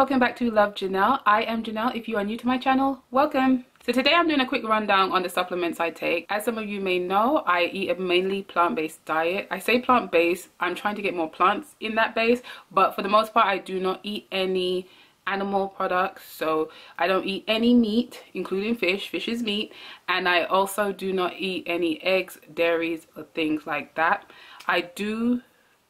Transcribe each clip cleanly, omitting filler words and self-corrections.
welcome back to Love Janelle. I am Janelle. If you are new to my channel, welcome. So today I'm doing a quick rundown on the supplements I take. As some of you may know, I eat a mainly plant-based diet. I say plant-based, I'm trying to get more plants in that base, but for the most part I do not eat any animal products. So I don't eat any meat, including fish. Fish is meat. And I also do not eat any eggs, dairies, or things like that. I do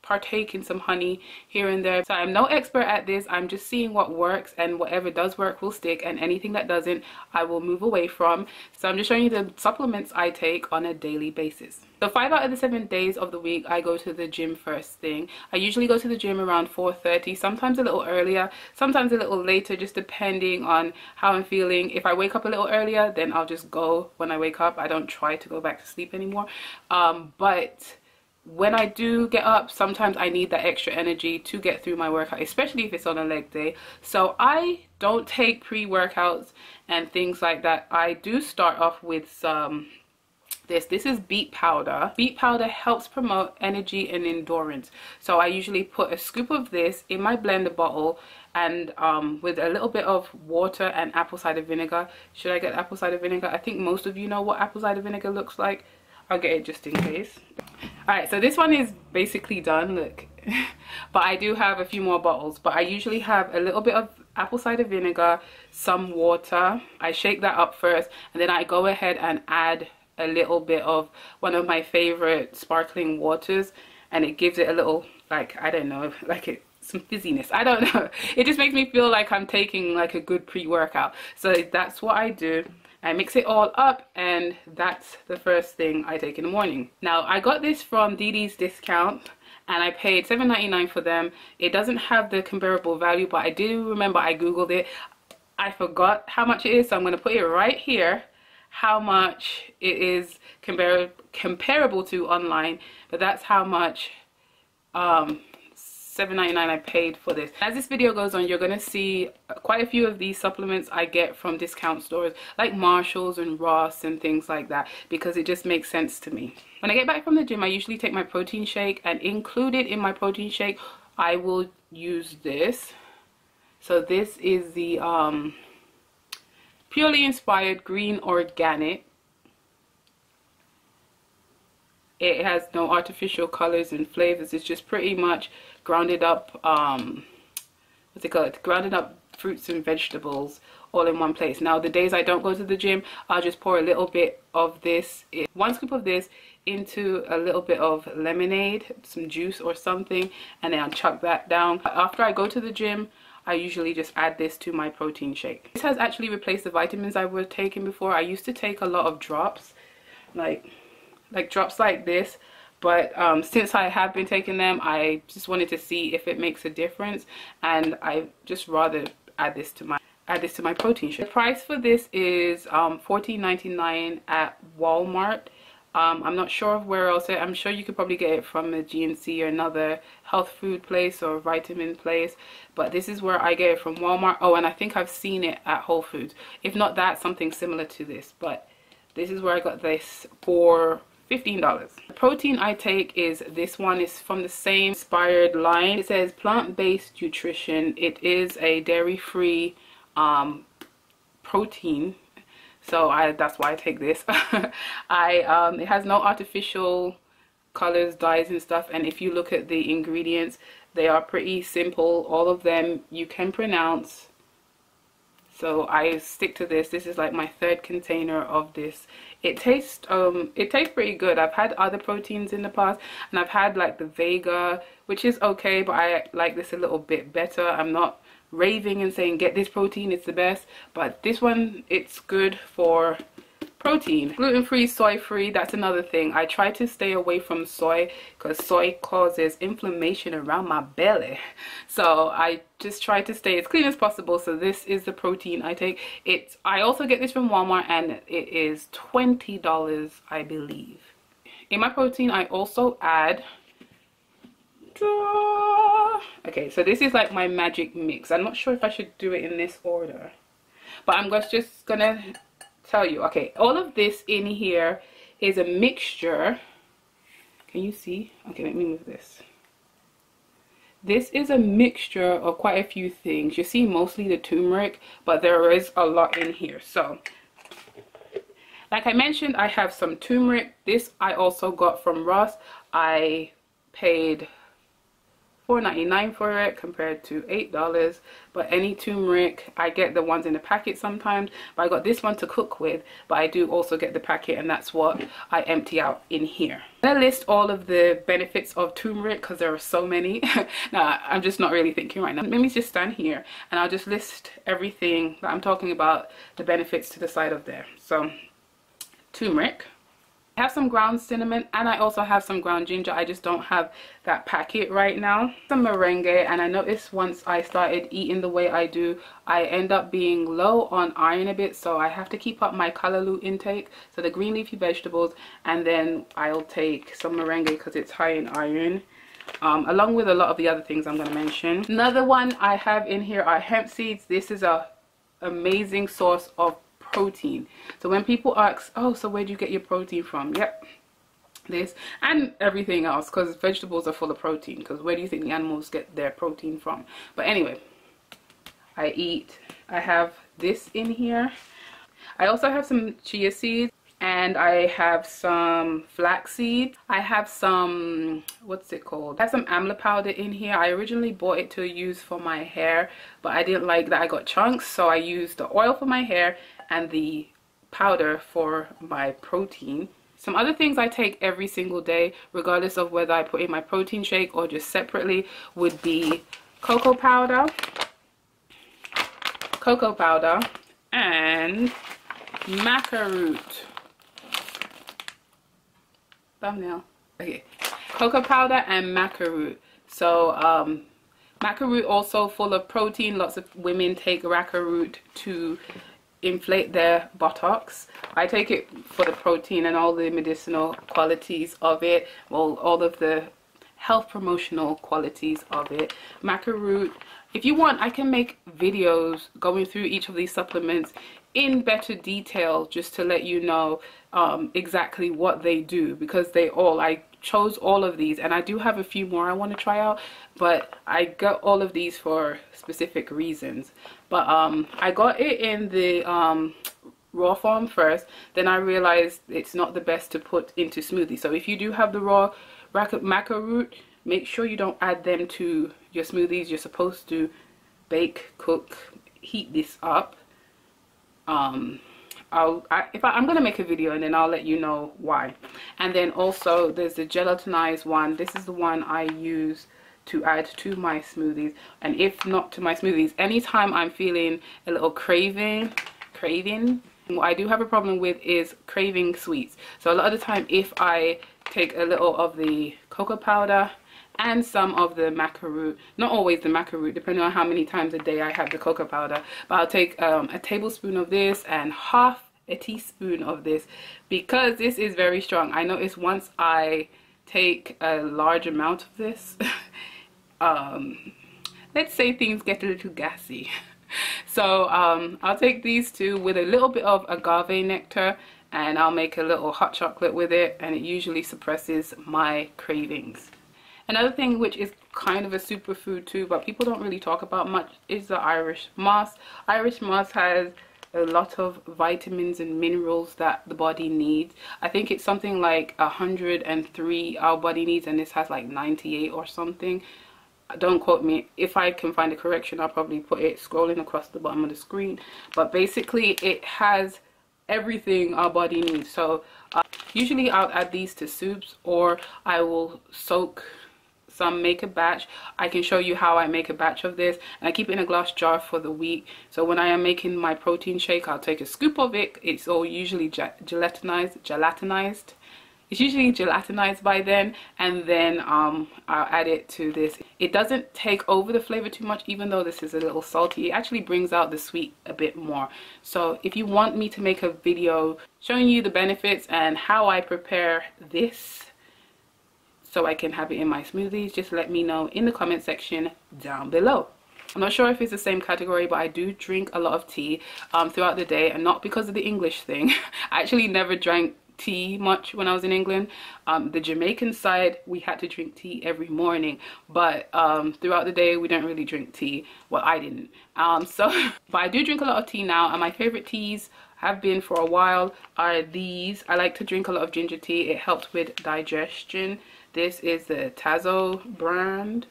partake in some honey here and there. So I'm no expert at this. I'm just seeing what works, and whatever does work will stick, and anything that doesn't I will move away from. So I'm just showing you the supplements I take on a daily basis. So 5 out of the 7 days of the week I go to the gym first thing. I usually go to the gym around 4:30, sometimes a little earlier, sometimes a little later, just depending on how I'm feeling. If I wake up a little earlier, then I'll just go when I wake up. I don't try to go back to sleep anymore. But when I do get up, sometimes I need that extra energy to get through my workout, especially if it's on a leg day. So I don't take pre-workouts and things like that. I do start off with some this is beet powder. Beet powder helps promote energy and endurance. So I usually put a scoop of this in my blender bottle, and with a little bit of water and apple cider vinegar. Should I get apple cider vinegar? I think most of you know what apple cider vinegar looks like. I'll get it just in case. Alright, so this one is basically done, look. But I do have a few more bottles. But I usually have a little bit of apple cider vinegar, some water. I shake that up first, and then I go ahead and add a little bit of one of my favorite sparkling waters, and it gives it a little, like, I don't know, like some fizziness. I don't know. It just makes me feel like I'm taking like a good pre-workout. So that's what I do. I mix it all up, and that's the first thing I take in the morning. Now, I got this from DD's discount, and I paid $7.99 for them. It doesn't have the comparable value, but I do remember I googled it. I forgot how much it is, so I'm going to put it right here, how much it is comparable to online. But that's how much $7.99 I paid for this. As this video goes on, you're going to see quite a few of these supplements I get from discount stores like Marshall's and Ross and things like that, because it just makes sense to me. When I get back from the gym, I usually take my protein shake, and included in my protein shake I will use this. So this is the Purely Inspired Green Organic. It has no artificial colors and flavors. It's just pretty much grounded up, what's it called? Grounded up fruits and vegetables all in one place. Now, the days I don't go to the gym, I'll just pour a little bit of this, 1 scoop of this, into a little bit of lemonade, some juice or something, and then I'll chuck that down. After I go to the gym, I usually just add this to my protein shake. This has actually replaced the vitamins I was taking before. I used to take a lot of drops, like drops like this, but since I have been taking them, I just wanted to see if it makes a difference, and I just rather add this to my protein shake. The price for this is $14.99 at Walmart. I'm not sure of where else. I'm sure you could probably get it from a GNC or another health food place or vitamin place, but this is where I get it from, Walmart. Oh, and I think I've seen it at Whole Foods. If not that, something similar to this, but this is where I got this for $15. The protein I take is this one. Is from the same inspired line. It says plant-based nutrition. It is a dairy-free protein. So that's why I take this. It has no artificial colors, dyes and stuff, and if you look at the ingredients, they are pretty simple. All of them you can pronounce. So I stick to this. This is like my 3rd container of this. It tastes pretty good. I've had other proteins in the past, and I've had like the Vega, which is okay, but I like this a little bit better. I'm not raving and saying get this protein, it's the best, but this one, it's good for protein. Gluten-free, soy-free, that's another thing. I try to stay away from soy because soy causes inflammation around my belly, so I just try to stay as clean as possible. So this is the protein I take. I also get this from Walmart, and it is $20, I believe. In my protein I also add, okay, so this is like my magic mix. I'm not sure if I should do it in this order, but I'm just gonna tell you. Okay, all of this in here is a mixture. Can you see? Okay, let me move this. This is a mixture of quite a few things. You see mostly the turmeric, but there is a lot in here. So like I mentioned, I have some turmeric. This I also got from Ross. I paid $4.99 for it compared to $8. But any turmeric, I get the ones in the packet sometimes, but I got this one to cook with, but I do also get the packet, and that's what I empty out in here. I'm gonna list all of the benefits of turmeric because there are so many. Now I'm just not really thinking right now. Let me just stand here and I'll just list everything that I'm talking about, the benefits to the side of there. So turmeric, I have some ground cinnamon, and I also have some ground ginger. I just don't have that packet right now. Some merengue, and I noticed once I started eating the way I do, I end up being low on iron a bit, so I have to keep up my callaloo intake, so the green leafy vegetables, and then I'll take some merengue because it's high in iron, along with a lot of the other things I'm going to mention. Another one I have in here are hemp seeds. This is a amazing source of protein. So when people ask, oh, so where do you get your protein from? Yep, this and everything else, because vegetables are full of protein, because where do you think the animals get their protein from? But anyway, I have this in here. I also have some chia seeds, and I have some flax seeds. I have some, what's it called? I have some amla powder in here. I originally bought it to use for my hair, but I didn't like that I got chunks, so I used the oil for my hair and the powder for my protein. Some other things I take every single day, regardless of whether I put in my protein shake or just separately, would be cocoa powder, and maca root. Thumbnail. Okay, cocoa powder and maca root. So maca root also full of protein. Lots of women take maca root to inflate their buttocks. I take it for the protein and all the medicinal qualities of it, well, all of the health promotional qualities of it. Maca root, if you want, I can make videos going through each of these supplements in better detail, just to let you know exactly what they do, because I chose all of these, and I do have a few more I want to try out, but I got all of these for specific reasons. But I got it in the raw form first, then I realized it's not the best to put into smoothies. So if you do have the raw maca root, make sure you don't add them to your smoothies. You're supposed to bake, cook, heat this up. I'm gonna make a video and then I'll let you know why. And then also there's the gelatinized one. This is the one I use to add to my smoothies, and if not to my smoothies, anytime I'm feeling a little craving, what I do have a problem with is craving sweets. So a lot of the time, if I take a little of the cocoa powder and some of the maca root, not always the maca root, depending on how many times a day I have the cocoa powder, but I'll take a tablespoon of this and half a teaspoon of this, because this is very strong. I noticed once I take a large amount of this, let's say things get a little gassy. So I'll take these two with a little bit of agave nectar, and I'll make a little hot chocolate with it, and it usually suppresses my cravings. Another thing which is kind of a superfood too, but people don't really talk about much, is the Irish moss. Irish moss has a lot of vitamins and minerals that the body needs. I think it's something like 103 our body needs, and this has like 98 or something. Don't quote me. If I can find a correction, I'll probably put it scrolling across the bottom of the screen. But basically it has everything our body needs. So usually I'll add these to soups, or I will soak some, make a batch. I can show you how I make a batch of this, and I keep it in a glass jar for the week. So when I am making my protein shake, I'll take a scoop of it. It's all usually gelatinized. It's usually gelatinized by then, and then I'll add it to this. It doesn't take over the flavor too much, even though this is a little salty. It actually brings out the sweet a bit more. So if you want me to make a video showing you the benefits and how I prepare this so I can have it in my smoothies, just let me know in the comment section down below. I'm not sure if it's the same category, but I do drink a lot of tea throughout the day, and not because of the English thing. I actually never drank tea much when I was in England. The Jamaican side, we had to drink tea every morning, but throughout the day we don't really drink tea. Well, I didn't. But I do drink a lot of tea now, and my favorite teas have been for a while are these. I like to drink a lot of ginger tea. It helps with digestion. This is the Tazo brand.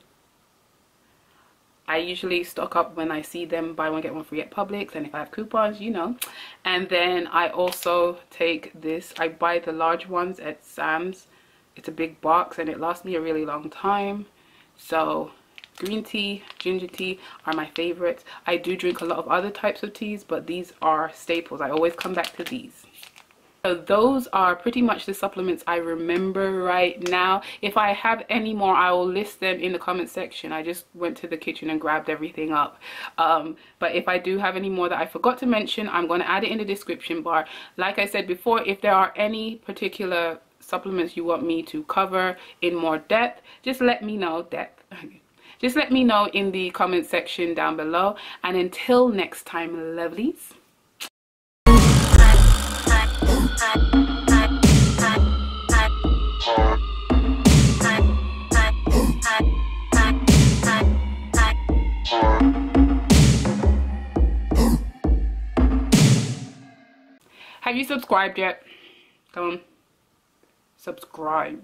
I usually stock up when I see them buy one get one free at Publix, and if I have coupons, you know. And then I also take this. I buy the large ones at Sam's. It's a big box and it lasts me a really long time. So green tea, ginger tea are my favorites. I do drink a lot of other types of teas, but these are staples. I always come back to these. So those are pretty much the supplements I remember right now. If I have any more, I will list them in the comment section. I just went to the kitchen and grabbed everything up. But if I do have any more that I forgot to mention, I'm going to add it in the description bar. Like I said before, if there are any particular supplements you want me to cover in more depth, just let me know. Just let me know in the comment section down below. And until next time, lovelies. Have you subscribed yet? Come on, subscribe.